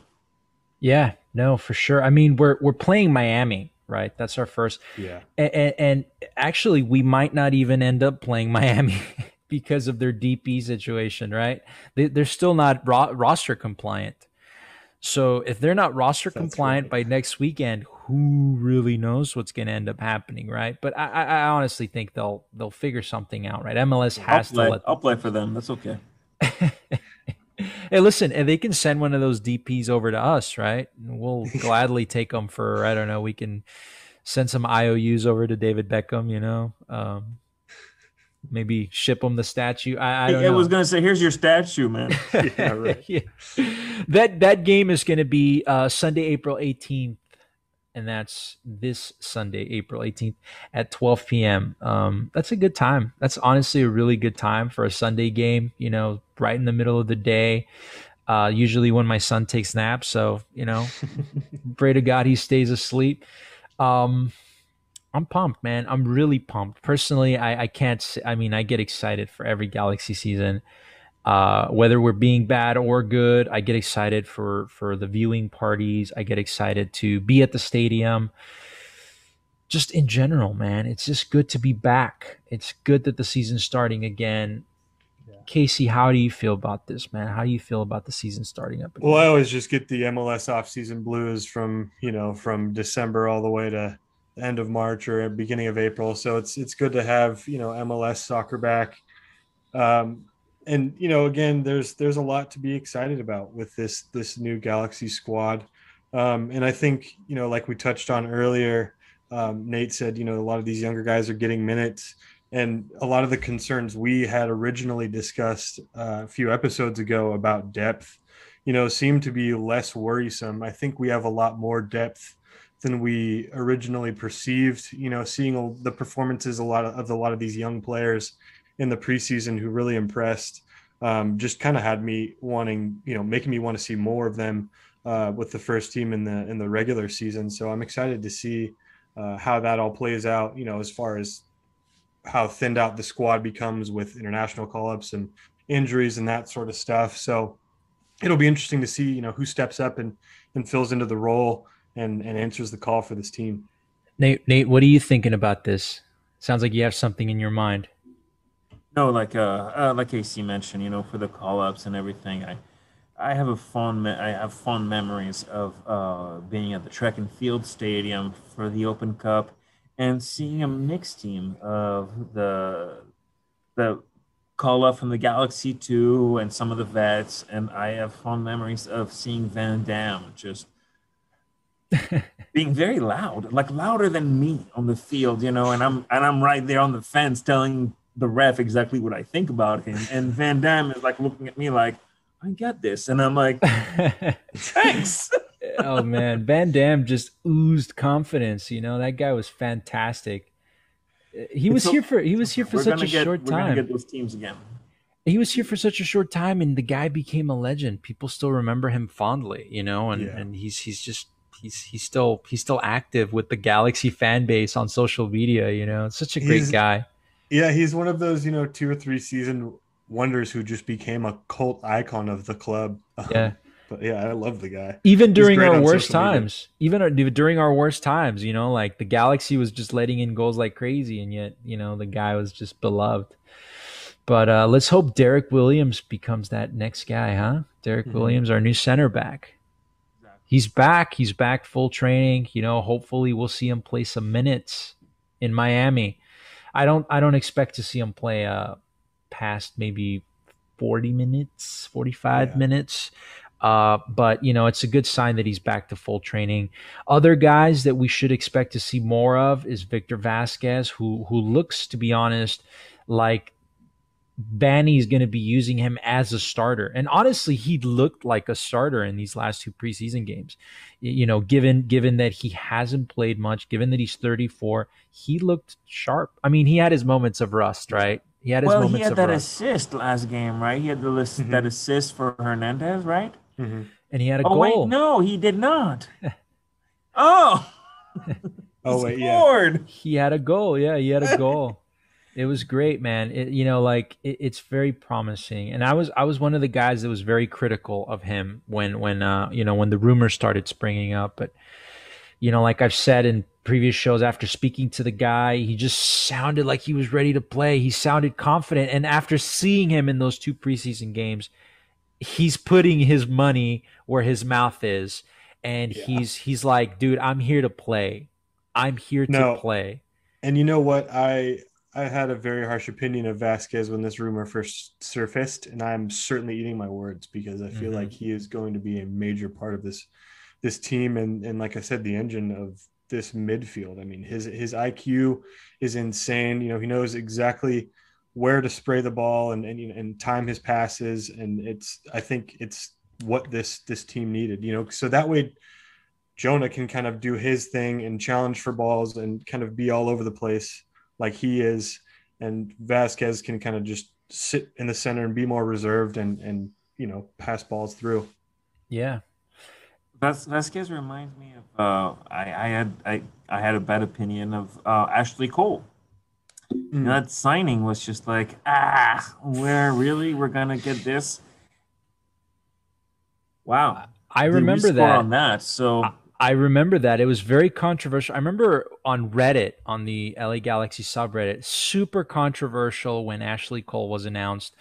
Yeah, no, for sure. I mean, we're playing Miami, right? That's our first. Yeah. And actually, we might not even end up playing Miami because of their DP situation, right? They're still not roster compliant. So if they're not roster compliant by next weekend, who really knows what's going to end up happening, right? But I honestly think they'll figure something out, right? MLS has to let. I'll play for them. That's okay. Hey, listen, and they can send one of those DPs over to us, right? We'll gladly take them for, I don't know, we can send some IOUs over to David Beckham, you know, maybe ship them the statue. I don't know. I was going to say, here's your statue, man. Yeah, right. Yeah. That game is going to be Sunday, April 18th. And that's this Sunday, April 18th at 12 p.m. That's a good time. That's honestly a really good time for a Sunday game, you know, right in the middle of the day. Usually when my son takes naps. So, you know, pray to God he stays asleep. I'm pumped, man. I'm really pumped. Personally, I get excited for every Galaxy season. Whether we're being bad or good, I get excited for the viewing parties. I get excited to be at the stadium. Just in general, man, it's just good to be back. It's good that the season's starting again. Casey, how do you feel about this, man? How do you feel about the season starting up again? Well, I always just get the MLS offseason blues from December all the way to the end of March or beginning of April. So it's good to have MLS soccer back. And again, there's a lot to be excited about with this new Galaxy squad. And I think like we touched on earlier, Nate said a lot of these younger guys are getting minutes, and a lot of the concerns we had originally discussed a few episodes ago about depth, seem to be less worrisome. I think we have a lot more depth than we originally perceived. Seeing the performances a lot of these young players in the preseason who really impressed, just kind of had me wanting, making me want to see more of them with the first team in the regular season. So I'm excited to see how that all plays out, as far as how thinned out the squad becomes with international call-ups and injuries and that sort of stuff. So it'll be interesting to see, who steps up and fills into the role and answers the call for this team. Nate, what are you thinking about this? Sounds like you have something in your mind. No, like AC mentioned, for the call-ups and everything, I have fond memories of being at the Track and Field Stadium for the Open Cup and seeing a mixed team of the call-up from the Galaxy 2 and some of the vets, and I have fond memories of seeing Van Dam just being very loud, like louder than me on the field, and I'm right there on the fence telling the ref exactly what I think about him, and Van Dam is like looking at me like, I get this, and I'm like, thanks. Oh man, Van Dam just oozed confidence. That guy was fantastic. He was here for such a short time. We're gonna get those teams again. He was here for such a short time, and the guy became a legend. People still remember him fondly, and he's still active with the Galaxy fan base on social media. It's such a great guy. Yeah, he's one of those 2 or 3 season wonders who just became a cult icon of the club. Yeah. But yeah, I love the guy. Even during our worst times, like the Galaxy was just letting in goals like crazy, and yet, the guy was just beloved. But let's hope Derek Williams becomes that next guy, huh? Derek Williams, our new center back. He's back. He's back full training. Hopefully we'll see him play some minutes in Miami. I don't expect to see him play past maybe 40 minutes, 45 minutes. But it's a good sign that he's back to full training. Other guys that we should expect to see more of is Victor Vasquez, who looks, to be honest, like Vanny's going to be using him as a starter. And honestly, he looked like a starter in these last 2 preseason games. Given that he hasn't played much, given that he's 34, he looked sharp. I mean, he had his moments of rust, right? He had that assist last game, right? He had that assist for Hernandez, right? Mm-hmm. And he had a goal. Wait, no, he did not. Oh, wait, scored. He had a goal. Yeah, he had a goal. It was great, man. It's very promising. And I was one of the guys that was very critical of him when the rumors started springing up. But like I've said in previous shows, after speaking to the guy, he just sounded like he was ready to play. He sounded confident. And after seeing him in those 2 preseason games, he's putting his money where his mouth is. And he's like, dude, I'm here to play. I'm here to play. And you know what? I had a very harsh opinion of Vasquez when this rumor first surfaced, and I'm certainly eating my words because I feel like he is going to be a major part of this team. And like I said, the engine of this midfield. I mean, his IQ is insane. He knows exactly where to spray the ball and time his passes. And I think it's what this team needed, so that way Jonah can kind of do his thing and challenge for balls and kind of be all over the place like he is. And Vasquez can kind of just sit in the center and be more reserved and pass balls through. Yeah. Vasquez reminds me of I had a bad opinion of Ashley Cole. That signing was just like, we're gonna get this. Wow. I remember that on that. So I remember that. It was very controversial. I remember on Reddit, on the LA Galaxy subreddit, super controversial when Ashley Cole was announced.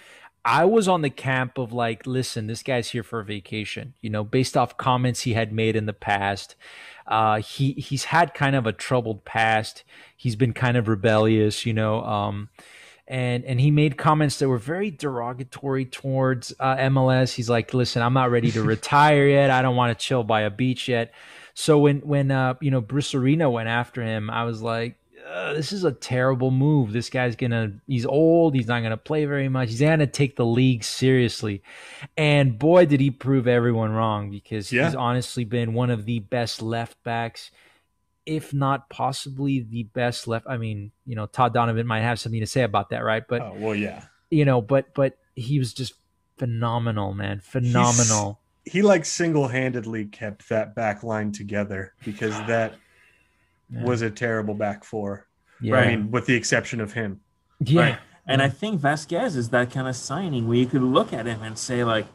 I was on the camp of like, listen, this guy's here for a vacation, based off comments he had made in the past. He's had kind of a troubled past. He's been kind of rebellious, and he made comments that were very derogatory towards MLS. He's like, listen, I'm not ready to retire yet. I don't want to chill by a beach yet. So when Bruce Arena went after him, I was like, this is a terrible move. This guy's he's old. He's not going to play very much. He's going to take the league seriously. And boy, did he prove everyone wrong, because he's honestly been one of the best left backs, if not possibly the best left. I mean, Todd Donovan might have something to say about that, right? But, but he was just phenomenal, man. Phenomenal. He like single-handedly kept that back line together, because that was a terrible back four. Yeah. Right? I mean, with the exception of him. Yeah. Right. And I think Vasquez is that kind of signing where you could look at him and say, like,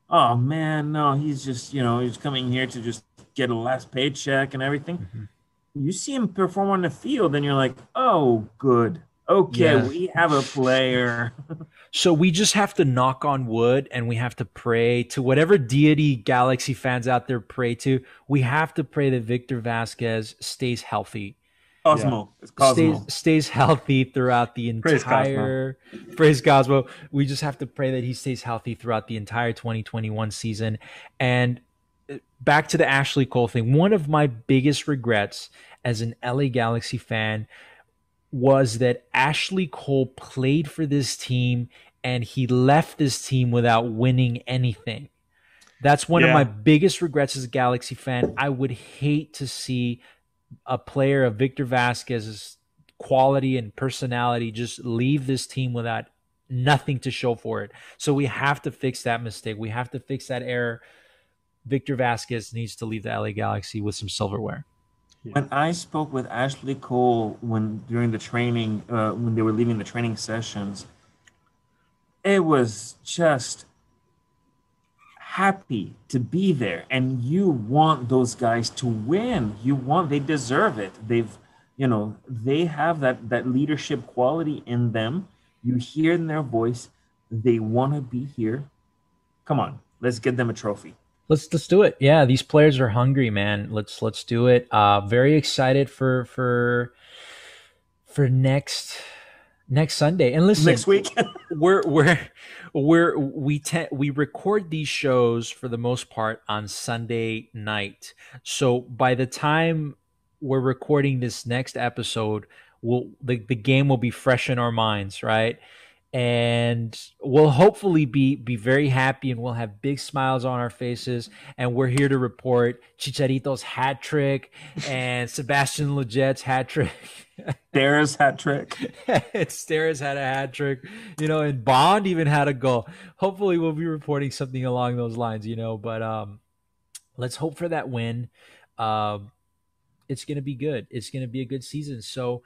oh, man, no, he's just, he's coming here to just get a last paycheck and everything. Mm-hmm. You see him perform on the field and you're like, oh, good. Okay, we have a player. So we just have to knock on wood, and we have to pray to whatever deity Galaxy fans out there pray to. We have to pray that Victor Vasquez stays healthy. Cosmo. It's Cosmo. Stays healthy throughout the entire... Praise Cosmo. We just have to pray that he stays healthy throughout the entire 2021 season. And back to the Ashley Cole thing. One of my biggest regrets as an LA Galaxy fan was that Ashley Cole played for this team and he left this team without winning anything. That's one of my biggest regrets as a Galaxy fan. I would hate to see a player of Victor Vasquez's quality and personality just leave this team without nothing to show for it. So we have to fix that mistake. We have to fix that error. Victor Vasquez needs to leave the LA Galaxy with some silverware. When I spoke with Ashley Cole during the training, when they were leaving the training sessions, it was just happy to be there. And you want those guys to win. They deserve it. They have that leadership quality in them. You hear in their voice, they want to be here. Come on, let's get them a trophy. Let's do it. Yeah, these players are hungry, man. Let's do it. Very excited for next Sunday. And listen, next week we record these shows for the most part on Sunday night. So by the time we're recording this next episode, the game will be fresh in our minds, right? And we'll hopefully be very happy, and we'll have big smiles on our faces. And we're here to report Chicharito's hat trick and Sebastian Leget's hat trick. Steres hat trick. Steres had a hat trick, and Bond even had a goal. Hopefully we'll be reporting something along those lines, but let's hope for that win. It's going to be good. It's going to be a good season. So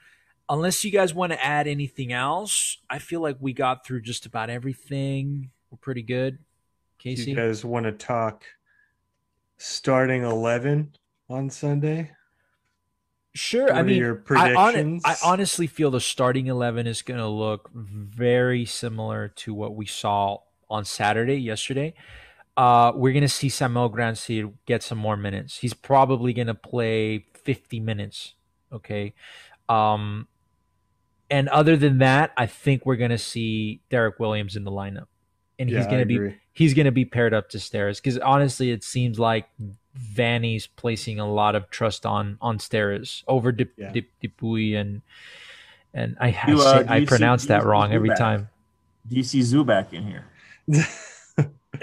unless you guys want to add anything else, I feel like we got through just about everything. We're pretty good. Casey? You guys want to talk starting 11 on Sunday? Sure. What are your predictions? I honestly feel the starting 11 is going to look very similar to what we saw on yesterday. We're going to see Samuel Grandsir get some more minutes. He's probably going to play 50 minutes. Okay. And other than that, I think we're going to see Derek Williams in the lineup, and he's going to be paired up to Steres, because honestly, it seems like Vanny's placing a lot of trust on Steres over Dupuy, and I pronounce that wrong every time. Do you see Zubak in here?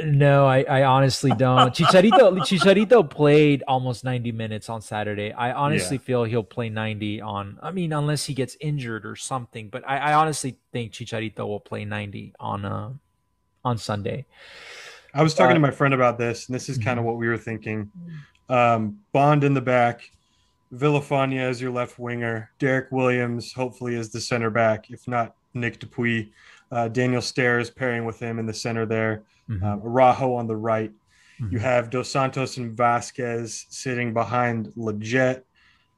No, I honestly don't. Chicharito played almost 90 minutes on Saturday. I honestly feel he'll play 90 unless he gets injured or something. But I honestly think Chicharito will play 90 on Sunday. I was talking to my friend about this, and this is kind of what we were thinking. Bond in the back, Villafania as your left winger, Derek Williams hopefully as the center back, if not Nick Dupuy, Daniel Steres pairing with him in the center there. Araujo on the right. You have Dos Santos and Vasquez sitting behind Leggett,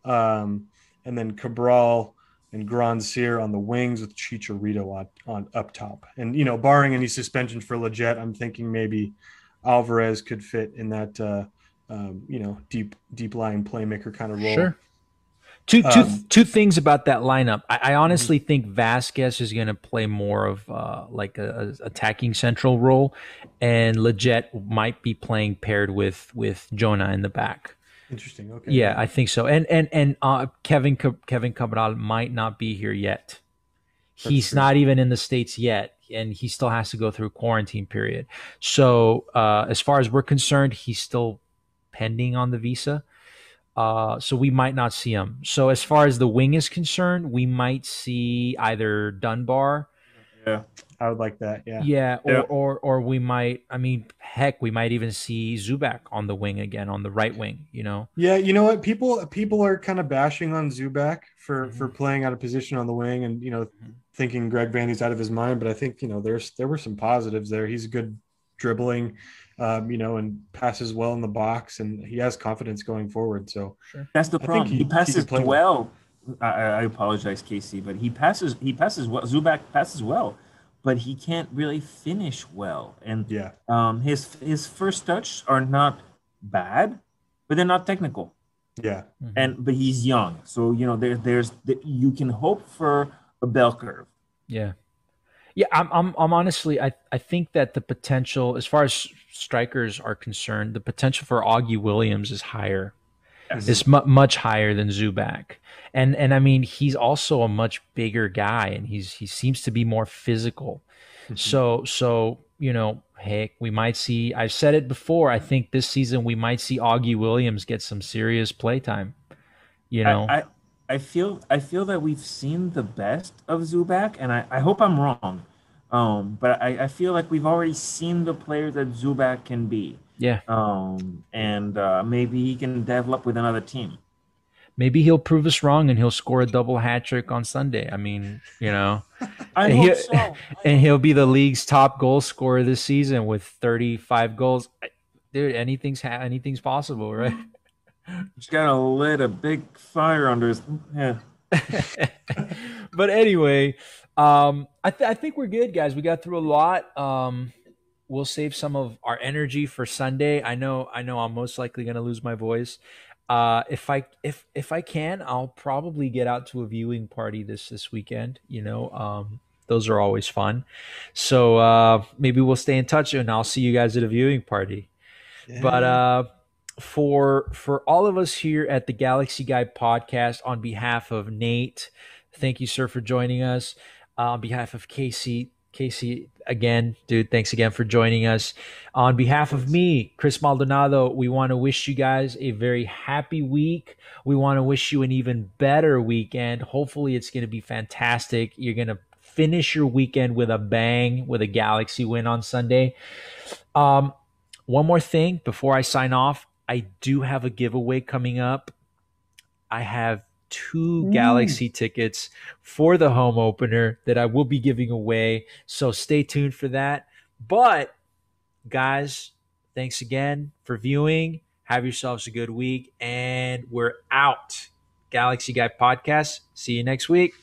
and then Cabral and Grand Cyr on the wings with Chicharito on up top. And, you know, barring any suspension for Leggett, I'm thinking maybe Alvarez could fit in that, you know, deep lying playmaker kind of role. Sure. Two things about that lineup. I honestly think Vasquez is going to play more of like a attacking central role, and Leggett might be playing paired with Jonah in the back. Interesting. Okay. Yeah, I think so. And Kevin Cabral might not be here yet. He's not even in the States yet, and he still has to go through quarantine period. So as far as we're concerned, he's still pending on the visa. So we might not see him. So as far as the wing is concerned, we might see either Dunbar. Yeah, I would like that. Yeah. Yeah, or we might. I mean, heck, we might even see Zubak on the wing again, on the right wing. You know. Yeah, you know what? People are kind of bashing on Zubak for playing out of position on the wing, and you know, thinking Greg Vandy's out of his mind. But I think, you know, there were some positives there. He's good dribbling, you know, and passes well in the box, and he has confidence going forward. So that's the problem. He passes well. I apologize, Casey, but he passes well. Zubak passes well, but he can't really finish well. And his first touch are not bad, but they're not technical. Yeah. But he's young, so you know you can hope for a bell curve. Yeah. Yeah, I'm honestly, I think that the potential, as far as strikers are concerned, the potential for Augie Williams is higher. Yes. It's much higher than Zubak. And I mean, he's also a much bigger guy, and he seems to be more physical. So you know, heck, we might see, I've said it before, I think this season we might see Augie Williams get some serious playtime. You know. I feel that we've seen the best of Zubak, and I hope I'm wrong. But I feel like we've already seen the player that Zubak can be. Yeah. And maybe he can develop with another team. Maybe he'll prove us wrong and he'll score a double hat trick on Sunday. I mean, you know, I hope so. And he'll be the league's top goal scorer this season with 35 goals. Dude, anything's possible, right? Just gotta lit a big fire under his head. But anyway, I think we're good, guys. We got through a lot. We'll save some of our energy for Sunday. I know I'm most likely gonna lose my voice. If I can, I'll probably get out to a viewing party this weekend. You know, those are always fun. So maybe we'll stay in touch, and I'll see you guys at a viewing party. Yeah. But for all of us here at the Galaxy Guy podcast, on behalf of Nate, thank you, sir, for joining us. On behalf of Casey, again, dude, thanks again for joining us. On behalf of me, Chris Maldonado, we want to wish you guys a very happy week. We want to wish you an even better weekend. Hopefully it's going to be fantastic. You're going to finish your weekend with a bang, with a Galaxy win on Sunday. One more thing before I sign off. I do have a giveaway coming up. I have 2 Galaxy tickets for the home opener that I will be giving away. So stay tuned for that. But guys, thanks again for viewing. Have yourselves a good week, and we're out. Galaxy Guy Podcast. See you next week.